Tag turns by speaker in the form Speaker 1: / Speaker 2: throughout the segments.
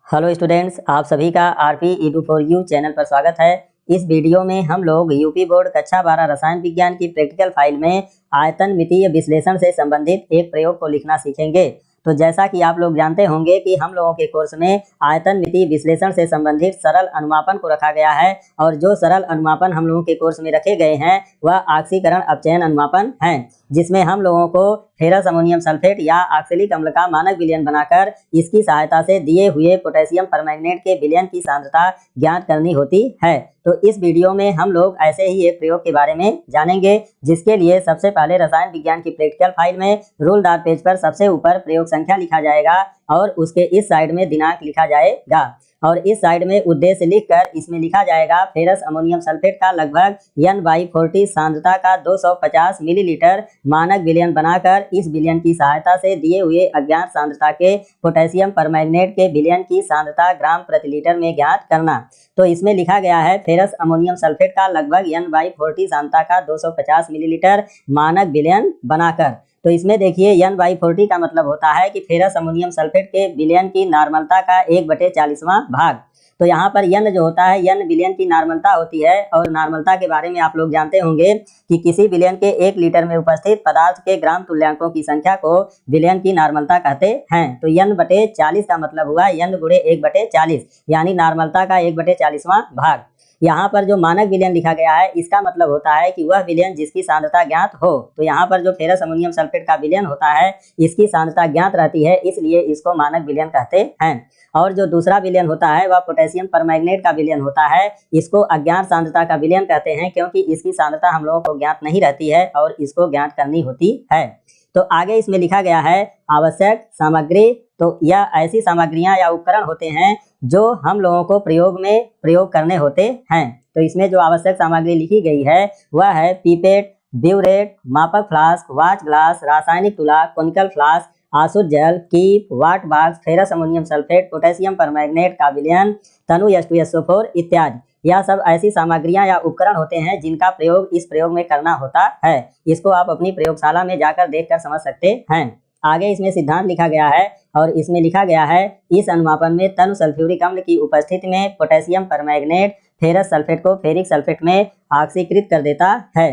Speaker 1: Hello students, आप सभी का RP edu for you channel पर स्वागत है। इस वीडियो में हम लोग यूपी बोर्ड कक्षा 12 रसायन विज्ञान की प्रैक्टिकल फाइल में आयतन मितीय विश्लेषण से संबंधित एक प्रयोग को लिखना सीखेंगे। तो जैसा कि आप लोग जानते होंगे कि हम लोगों के कोर्स में आयतन मितीय विश्लेषण से संबंधित सरल अनुमापन को रखा गया है और जो सरल अनुमापन हम लोगों के कोर्स में रखे गए हैं वह ऑक्सीकरण अपचयन अनुमापन है, जिसमें हम लोगों को फेरस अमोनियम सल्फेट या ऑक्सैलिक अम्ल का मानक विलयन बनाकर इसकी सहायता से दिए हुए पोटेशियम परमैंगनेट के विलयन की सांद्रता ज्ञात करनी होती है। तो इस वीडियो में हम लोग ऐसे ही एक प्रयोग के बारे में जानेंगे, जिसके लिए सबसे पहले रसायन विज्ञान की प्रैक्टिकल फाइल में रूलदार पेज पर सबसे ऊपर प्रयोग संख्या लिखा जाएगा और उसके इस साइड में दिनांक लिखा जाएगा और इस साइड में उद्देश्य लिखकर इसमें लिखा जाएगा फेरस अमोनियम सल्फेट का लगभग N/40 सांद्रता का 250 मिलीलीटर मानक विलयन बनाकर इस विलयन की सहायता से दिए हुए अज्ञात सांद्रता के पोटेशियम परमैंगनेट के विलयन की सांद्रता ग्राम प्रति लीटर में ज्ञात करना। तो इसमें लिखा गया है फेरस अमोनियम सल्फेट का लगभग N/40 सांद्रता का 250 मिलीलीटर मानक विलयन बनाकर। तो इसमें देखिए N/40 का मतलब होता है कि फेरस अमोनियम सल्फेट के विलयन की नॉर्मलता का 1/40वां भाग। तो यहाँ पर N जो होता है, N विलयन की नॉर्मलता होती है और नॉर्मलता के बारे में आप लोग जानते होंगे कि किसी विलयन के 1 लीटर में उपस्थित पदार्थ के ग्राम तुल्यांकों की संख्या को विलयन की नॉर्मलता कहते हैं। तो N/40 का मतलब हुआ N गुणे 1/40 यानी नॉर्मलता का 1/40वां भाग। यहाँ पर जो मानक विलयन लिखा गया है इसका मतलब होता है कि वह विलयन जिसकी सांद्रता ज्ञात हो। तो यहाँ पर जो फेरस अमोनियम सल्फेट का विलयन होता है इसकी सांद्रता ज्ञात रहती है, इसलिए इसको मानक विलयन कहते हैं। और जो दूसरा विलयन होता है वह पोटेशियम परमैंगनेट का विलयन होता है, इसको अज्ञात सांद्रता का विलयन कहते हैं क्योंकि इसकी सांद्रता हम लोगों को ज्ञात नहीं रहती है और इसको ज्ञात करनी होती है। तो आगे इसमें लिखा गया है आवश्यक सामग्री। तो यह ऐसी सामग्रियां या उपकरण होते हैं जो हम लोगों को प्रयोग में प्रयोग करने होते हैं। तो इसमें जो आवश्यक सामग्री लिखी गई है वह है पीपेट, ब्यूरेट, मापक फ्लास्क, वाच ग्लास, रासायनिक तुला, कोनिकल फ्लास्क, आसुत जल, कीप, वाट box, ferrous ammonium sulphate, potassium permanganate का विलयन, तनु H2SO4 इत्यादि। यह सब ऐसी सामग्रियां या उपकरण होते हैं जिनका प्रयोग इस प्रयोग में करना होता है। इसको आप अपनी प्रयोगशाला में जाकर देखकर समझ सकते हैं। आगे इसमें सिद्धांत लिखा गया है और इसमें लिखा गया है इस अनुमापन में तनु सल्फ्यूरिक अम्ल की उपस्थिति में पोटेशियम परमैंगनेट फेरस सल्फेट को फेरिक सल्फेट में ऑक्सीकृत कर देता है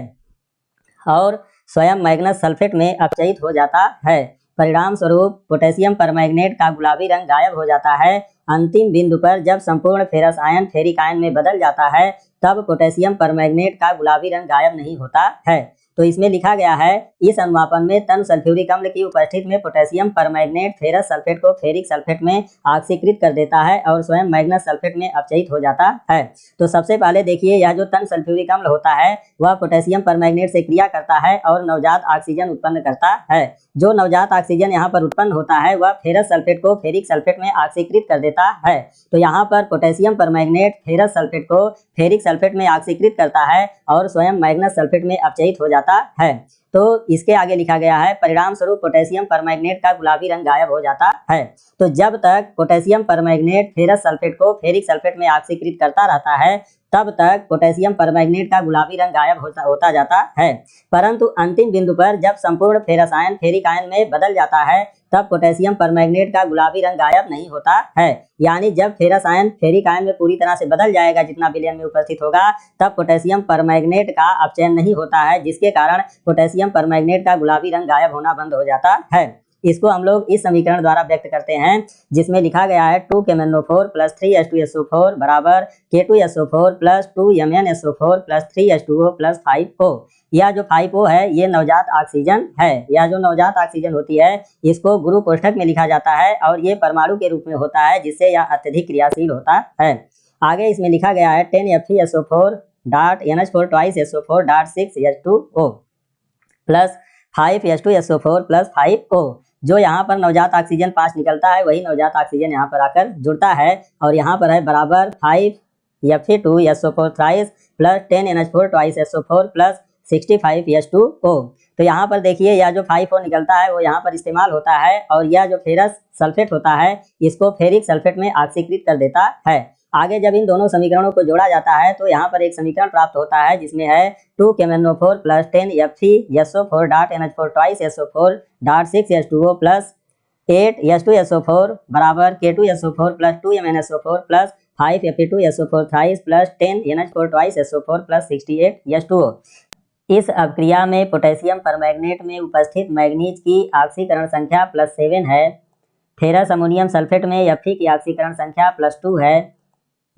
Speaker 1: और स्वयं मैग्नस सल्फेट में अपचयित हो जाता है। परिणाम स्वरूप पोटेशियम परमैंगनेट का गुलाबी रंग गायब हो जाता है। अंतिम बिंदु पर जब संपूर्ण फेरस आयन फेरिक आयन में बदल जाता है तब पोटेशियम परमैंगनेट का गुलाबी रंग गायब नहीं होता है। तो इसमें लिखा गया है इस अनुमापन में तनु सल्फ्यूरिक अम्ल की उपस्थिति में पोटेशियम परमैंगनेट फेरस सल्फेट को फेरिक सल्फेट में ऑक्सीकृत कर देता है और स्वयं मैग्नस सल्फेट में अपचयित हो जाता है। तो सबसे पहले देखिए यह जो तनु सल्फ्यूरिक अम्ल होता है वह पोटेशियम परमैंगनेट से क्रिया करता है और नवजात ऑक्सीजन उत्पन्न करता है। जो नवजात ऑक्सीजन यहाँ पर उत्पन्न होता है वह फेरस सल्फेट को फेरिक सल्फेट में ऑक्सीकृत कर देता है। तो यहाँ पर पोटेशियम परमैंगनेट फेरस सल्फेट को फेरिक सल्फेट में ऑक्सीकृत करता है और स्वयं मैग्नस सल्फेट में अपचयित हो जाता है। तो इसके आगे लिखा गया है परिणाम स्वरूप पोटेशियम परमैंगनेट का गुलाबी रंग गायब हो जाता है। तो जब तक पोटेशियम परमैंगनेट फेरस सल्फेट को फेरिक सल्फेट में ऑक्सीकृत करता रहता है तब तक पोटेशियम परमैंगनेट का गुलाबी रंग गायब होता जाता है। परंतु अंतिम बिंदु पर जब संपूर्ण फेरस आयन फेरिक आयन में बदल जाता है तब पोटेशियम परमैंगनेट का गुलाबी रंग गायब नहीं होता है। यानी जब फेरस आयन फेरिक आयन में पूरी तरह से बदल जाएगा जितना विलयन में उपस्थित होगा तब पोटेशियम परमैंगनेट का अपचयन नहीं होता है, जिसके कारण पोटेशियम परमैंगनेट का गुलाबी रंग गायब होना बंद हो जाता है। इसको हम लोग इस समीकरण द्वारा व्यक्त करते हैं जिसमें लिखा गया है 2KMnO4 + 3H2SO4 बराबर K2SO4 + 2MnSO4 + 3H2O + 5O। यह जो 5O है ये नवजात ऑक्सीजन है। यह जो नवजात ऑक्सीजन होती है इसको गुरु कोष्ठक में लिखा जाता है और ये परमाणु के रूप में होता है जिससे यह अत्यधिक क्रियाशील होता है। आगे इसमें लिखा गया है 10FeSO4 NH4 twice SO4 6H2O + 5H2SO4 + 5O। जो यहाँ पर नवजात ऑक्सीजन 5 निकलता है वही नवजात ऑक्सीजन यहाँ पर आकर जुड़ता है और यहाँ पर है बराबर 5Fe2SO4 thrice + 10NH4 twice SO4 + 65H2O। तो यहाँ पर देखिए यह जो 5O निकलता है वो यहाँ पर इस्तेमाल होता है और यह जो फेरस सल्फेट होता है इसको फेरिक सल्फेट में ऑक्सीकृत कर देता है। आगे जब इन दोनों समीकरणों को जोड़ा जाता है तो यहाँ पर एक समीकरण प्राप्त होता है जिसमें है 2KMnO4 + 10FeSO4 NH4 twice SO4 6H2O + 8H2SO4 बराबर K2SO4 plus 2MnSO4 plus 5Fe2SO4 thrice plus 10NH4 twice SO4 plus 68H2O। इस अभिक्रिया में पोटेशियम परमैंगनेट में उपस्थित मैग्नीज की ऑक्सीकरण संख्या +7 है। फेरस अमोनियम सल्फेट में Fe की ऑक्सीकरण संख्या +2 है।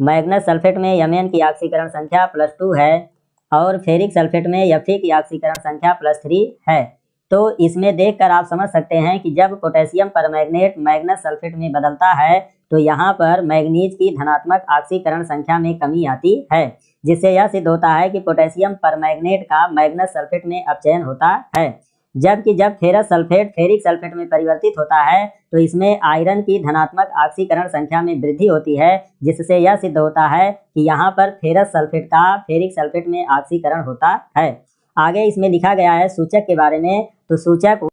Speaker 1: मैग्नस सल्फेट में Mn की ऑक्सीकरण संख्या +2 है और फेरिक सल्फेट में Fe की ऑक्सीकरण संख्या +3 है। तो इसमें देखकर आप समझ सकते हैं कि जब पोटेशियम परमैंगनेट मैग्नस सल्फेट में बदलता है तो यहाँ पर मैग्नीज की धनात्मक ऑक्सीकरण संख्या में कमी आती है, जिससे यह सिद्ध होता है कि पोटेशियम परमैंगनेट का मैग्नस सल्फेट में अपचयन होता है। जबकि जब फेरस सल्फेट फेरिक सल्फेट में परिवर्तित होता है तो इसमें आयरन की धनात्मक ऑक्सीकरण संख्या में वृद्धि होती है, जिससे यह सिद्ध होता है कि यहाँ पर फेरस सल्फेट का फेरिक सल्फेट में ऑक्सीकरण होता है। आगे इसमें लिखा गया है सूचक के बारे में। तो सूचक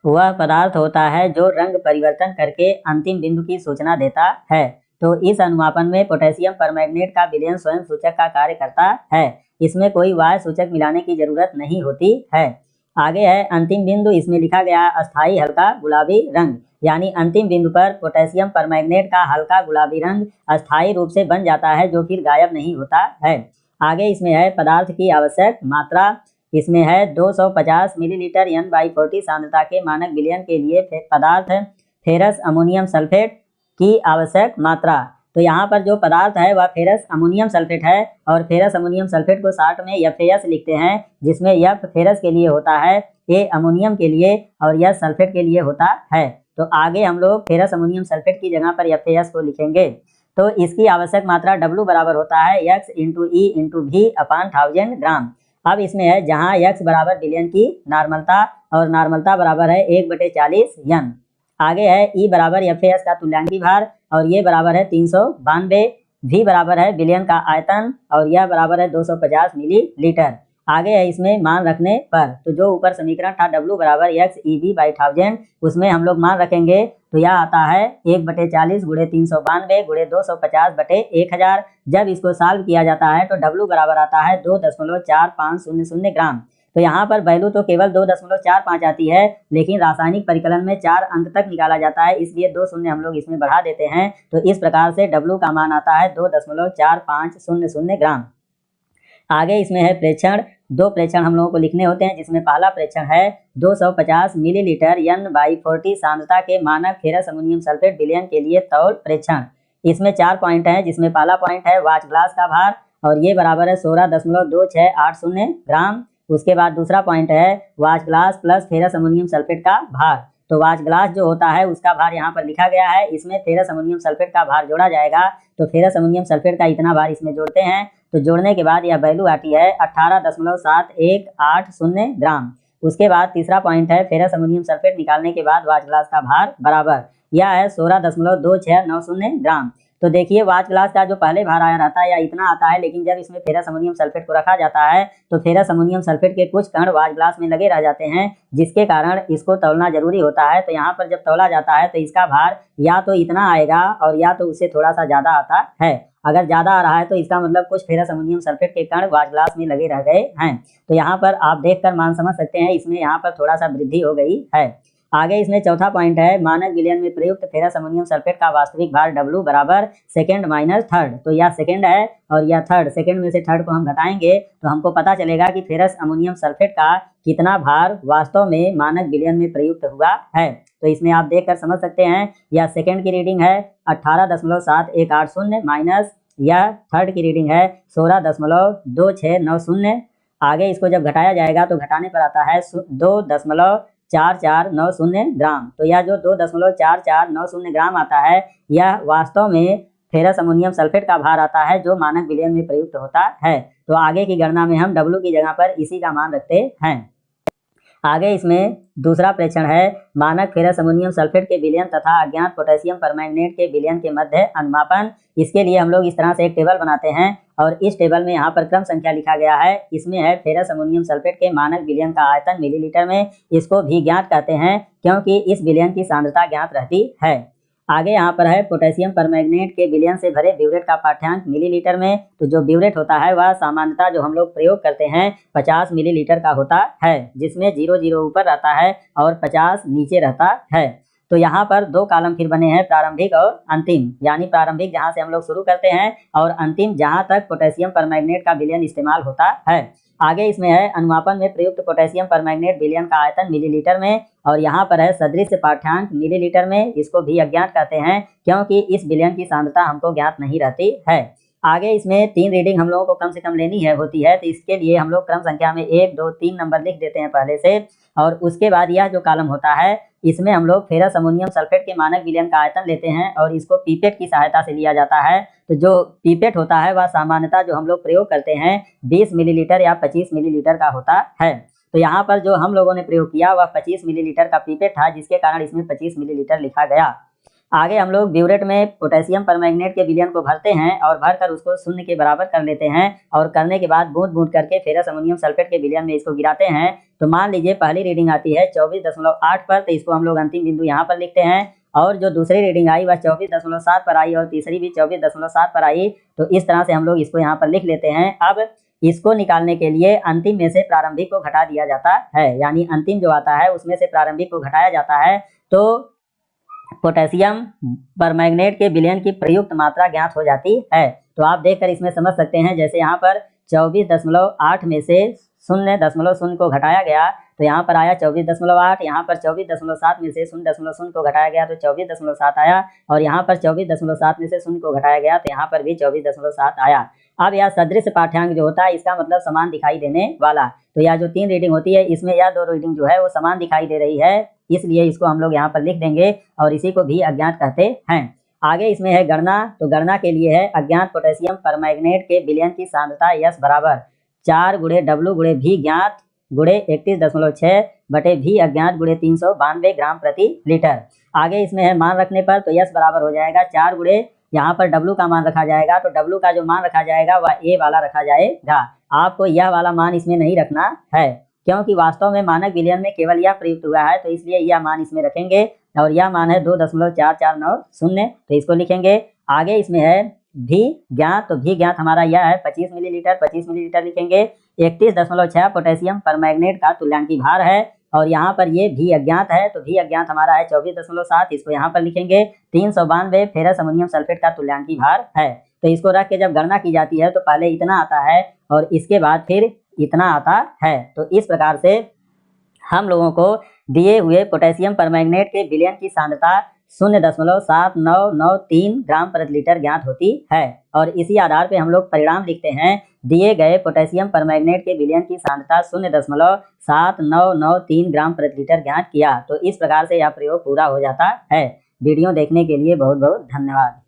Speaker 1: वह पदार्थ होता है जो रंग परिवर्तन करके अंतिम बिंदु की सूचना देता है। तो इस अनुमापन में पोटेशियम परमैंगनेट का विलयन स्वयं सूचक का कार्य करता है। इसमें कोई बाह्य सूचक मिलाने की जरूरत नहीं होती है। आगे है अंतिम बिंदु। इसमें लिखा गया है अस्थायी हल्का गुलाबी रंग, यानी अंतिम बिंदु पर पोटेशियम परमैंगनेट का हल्का गुलाबी रंग अस्थायी रूप से बन जाता है, जो फिर गायब नहीं होता है। आगे इसमें है पदार्थ की आवश्यक मात्रा। इसमें है 250 मिलीलीटर N/40 सांद्रता के मानक विलयन के लिए पदार्थ फेरस अमोनियम सल्फेट की आवश्यक मात्रा। तो यहाँ पर जो पदार्थ है वह फेरस अमोनियम सल्फेट है और फेरस अमोनियम सल्फेट को शॉर्ट में FAS लिखते हैं, जिसमें F फेरस के लिए होता है, A अमोनियम के लिए और S सल्फेट के लिए होता है। तो आगे हम लोग फेरस अमोनियम सल्फेट की जगह पर FAS को लिखेंगे। तो इसकी आवश्यक मात्रा W बराबर होता है X × E × V/1000 ग्राम। अब इसमें है जहाँ X बराबर विलयन की नॉर्मलता और नॉर्मलता बराबर है 1/40 N। आगे है E बराबर FAS का तुल्यांकी भार और ये बराबर है 392। V बराबर है विलयन का आयतन और यह बराबर है 250 मिलीलीटर। आगे है इसमें मान रखने पर, तो जो ऊपर समीकरण था W बराबर XeV/1000, उसमें हम लोग मान रखेंगे तो यह आता है 1/40 × 392 × 250/1000। जब इसको सॉल्व किया जाता है तो W बराबर आता है 2.4500 ग्राम। तो यहाँ पर वैल्यू तो केवल 2.45 आती है, लेकिन रासायनिक परिकलन में 4 अंक तक निकाला जाता है, इसलिए 2 शून्य हम लोग इसमें बढ़ा देते हैं। तो इस प्रकार से W का मान आता है 2.4500 ग्राम। आगे इसमें है प्रेक्षण। 2 प्रेक्षण हम लोगों को लिखने होते हैं, जिसमें पहला प्रेक्षण है 250 मिलीलीटर N/40 सांद्रता के मानक फेरस अमोनियम सल्फेट विलयन के लिए तौल प्रेक्षण। इसमें 4 पॉइंट हैं, जिसमें पहला पॉइंट है वाच ग्लास का भार और ये बराबर है 16.2680 ग्राम। उसके बाद दूसरा पॉइंट है watch glass plus ferrous ammonium sulphate का भार। तो वाच ग्लास जो होता है उसका भार यहाँ पर लिखा गया है, इसमें फेरस अमोनियम सल्फेट का भार जोड़ा जाएगा। तो फेरस अमोनियम सल्फेट का इतना भार इसमें जोड़ते हैं, तो जोड़ने के बाद यह वैल्यू आती है 18.7180 ग्राम। उसके बाद तीसरा पॉइंट है फेरस अमोनियम सल्फेट निकालने के बाद वाच ग्लास का भार बराबर यह है 16.2690 ग्राम। तो देखिए वाच ग्लास का जो पहले भार आया रहता है या इतना आता है, लेकिन जब इसमें फेरस अमोनियम सल्फेट को रखा जाता है तो फेरस अमोनियम सल्फेट के कुछ कण वाच ग्लास में लगे रह जाते हैं, जिसके कारण इसको तौलना जरूरी होता है। तो यहाँ पर जब तौला जाता है तो इसका भार या तो इतना आएगा और या तो उससे थोड़ा सा ज़्यादा आता है। अगर ज़्यादा आ रहा है तो इसका मतलब कुछ फेरस अमोनियम सल्फेट के कण वाच ग्लास में लगे रह गए हैं। तो यहाँ पर आप देखकर मान समझ सकते हैं, इसमें यहाँ पर थोड़ा सा वृद्धि हो गई है। आगे इसमें चौथा पॉइंट है मानक विलयन में प्रयुक्त फेरस अमोनियम सल्फेट का वास्तविक भार W बराबर सेकेंड माइनस थर्ड। तो यह सेकेंड है और यह थर्ड, सेकेंड में से थर्ड को हम घटाएंगे तो हमको पता चलेगा कि फेरस अमोनियम सल्फेट का कितना भार वास्तव में मानक विलयन में प्रयुक्त हुआ है। तो इसमें आप देखकर समझ सकते हैं, यह सेकेंड की रीडिंग है 18.7180 माइनस यह थर्ड की रीडिंग है 16.2690। आगे इसको जब घटाया जाएगा तो घटाने पर आता है 2.4490 ग्राम। तो यह जो 2.4490 ग्राम आता है यह वास्तव में फेरस अमोनियम सल्फेट का भार आता है, जो मानक विलयन में प्रयुक्त होता है। तो आगे की गणना में हम W की जगह पर इसी का मान रखते हैं। आगे इसमें दूसरा प्रेक्षण है मानक फेरस अमोनियम सल्फेट के विलयन तथा अज्ञात पोटेशियम परमैंगनेट के विलयन के मध्य अनुमापन। इसके लिए हम लोग इस तरह से एक टेबल बनाते हैं और इस टेबल में यहाँ पर क्रम संख्या लिखा गया है। इसमें है फेरस अमोनियम सल्फेट के मानक विलयन का आयतन मिलीलीटर में। इसको भी ज्ञात कहते हैं क्योंकि इस विलयन की सांद्रता ज्ञात रहती है। आगे यहाँ पर है पोटेशियम परमैंगनेट के विलयन से भरे ब्यूरेट का पाठ्यांक मिलीलीटर में। तो जो ब्यूरेट होता है वह सामान्यतः जो हम लोग प्रयोग करते हैं 50 मिलीलीटर का होता है, जिसमें 00 ऊपर रहता है और 50 नीचे रहता है। तो यहाँ पर दो कॉलम फिर बने हैं, प्रारंभिक और अंतिम, यानी प्रारंभिक जहाँ से हम लोग शुरू करते हैं और अंतिम जहाँ तक पोटेशियम परमैंगनेट का विलयन इस्तेमाल होता है। आगे इसमें है अनुमापन में प्रयुक्त पोटेशियम परमैंगनेट विलयन का आयतन मिलीलीटर में, और यहाँ पर है सदृश पाठ्यांक मिलीलीटर में। इसको भी अज्ञात कहते हैं क्योंकि इस विलयन की सांद्रता हमको ज्ञात नहीं रहती है। आगे इसमें 3 रीडिंग हम लोगों को कम से कम लेनी होती है, तो इसके लिए हम लोग क्रम संख्या में 1, 2, 3 नंबर लिख देते हैं पहले से, और उसके बाद यह जो कॉलम होता है इसमें हम लोग फेरस अमोनियम सल्फेट के मानक विलयन का आयतन लेते हैं और इसको पीपेट की सहायता से लिया जाता है। तो जो पीपेट होता है वह सामान्यतः जो हम लोग प्रयोग करते हैं 20 मिलीलीटर या 25 मिलीलीटर का होता है। तो यहाँ पर जो हम लोगों ने प्रयोग किया वह 25 मिलीलीटर का पीपेट था, जिसके कारण इसमें 25 मिलीलीटर लिखा गया। आगे हम लोग ब्यूरेट में पोटेशियम परमैंगनेट के विलयन को भरते हैं और भरकर उसको शून्य के बराबर कर लेते हैं, और करने के बाद बूंद बूंद करके फेरस अमोनियम सल्फेट के विलयन में इसको गिराते हैं। तो मान लीजिए पहली रीडिंग आती है 24.8 पर, तो इसको हम लोग अंतिम बिंदु यहाँ पर लिखते हैं, और जो दूसरी रीडिंग आई वह 24.7 पर आई और तीसरी भी 24.7 पर आई। तो इस तरह से हम लोग इसको यहाँ पर लिख लेते हैं। अब इसको निकालने के लिए अंतिम में से प्रारंभिक को घटा दिया जाता है, यानी अंतिम जो आता है उसमें से प्रारंभिक को घटाया जाता है, तो पोटेशियम परमैंगनेट के विलयन की प्रयुक्त मात्रा ज्ञात हो जाती है। तो आप देखकर इसमें समझ सकते हैं, जैसे यहाँ पर 24.8 में से 0.0 को घटाया गया तो यहाँ पर आया 24.8, यहाँ पर 24.7 में से 0.0 को घटाया गया तो 24.7 आया, और यहाँ पर 24.7 में से 0 को घटाया गया तो यहाँ पर भी 24.7 आया। अब यह सदृश पाठ्यांक जो होता है इसका मतलब समान दिखाई देने वाला। तो यह जो 3 रीडिंग होती है इसमें यह 2 रीडिंग जो है वो समान दिखाई दे रही है, इसलिए इसको हम लोग यहाँ पर लिख देंगे और इसी को भी अज्ञात कहते हैं। आगे इसमें है गणना। तो गणना के लिए है अज्ञात पोटेशियम परमैंगनेट के विलयन की सांद्रता यस बराबर 4 × W × V ज्ञात × 31.6 बटे V अज्ञात × 392 ग्राम प्रति लीटर। आगे इसमें है मान रखने पर, तो यस बराबर हो जाएगा 4 × यहाँ पर W का मान रखा जाएगा, तो W का जो मान रखा जाएगा वह A वाला रखा जाएगा। आपको यह वाला मान इसमें नहीं रखना है क्योंकि वास्तव में मानक विलयन में केवल यह प्रयुक्त हुआ है, तो इसलिए यह मान इसमें रखेंगे, और यह मान है 2.4490, तो इसको लिखेंगे। आगे इसमें है भी ज्ञात, तो भी ज्ञात हमारा यह है 25 मिलीलीटर, 25 मिलीलीटर लिखेंगे। 31.6 पोटेशियम परमैंगनेट का तुल्यांकी भार है, और यहाँ पर ये भी अज्ञात है, तो भी अज्ञात हमारा है 24.7, इसको यहाँ पर लिखेंगे। 392 फेरस अमोनियम सल्फेट का तुल्यांकी भार है। तो इसको रख के जब गणना की जाती है तो पहले इतना आता है और इसके बाद फिर इतना आता है। तो इस प्रकार से हम लोगों को दिए हुए पोटेशियम परमैंगनेट के विलयन की सांद्रता 0.7993 ग्राम प्रति लीटर ज्ञात होती है, और इसी आधार पे हम लोग परिणाम लिखते हैं। दिए गए पोटेशियम परमैंगनेट के विलयन की सांद्रता 0.7993 ग्राम प्रति लीटर ज्ञात किया। तो इस प्रकार से यह प्रयोग पूरा हो जाता है। वीडियो देखने के लिए बहुत बहुत धन्यवाद।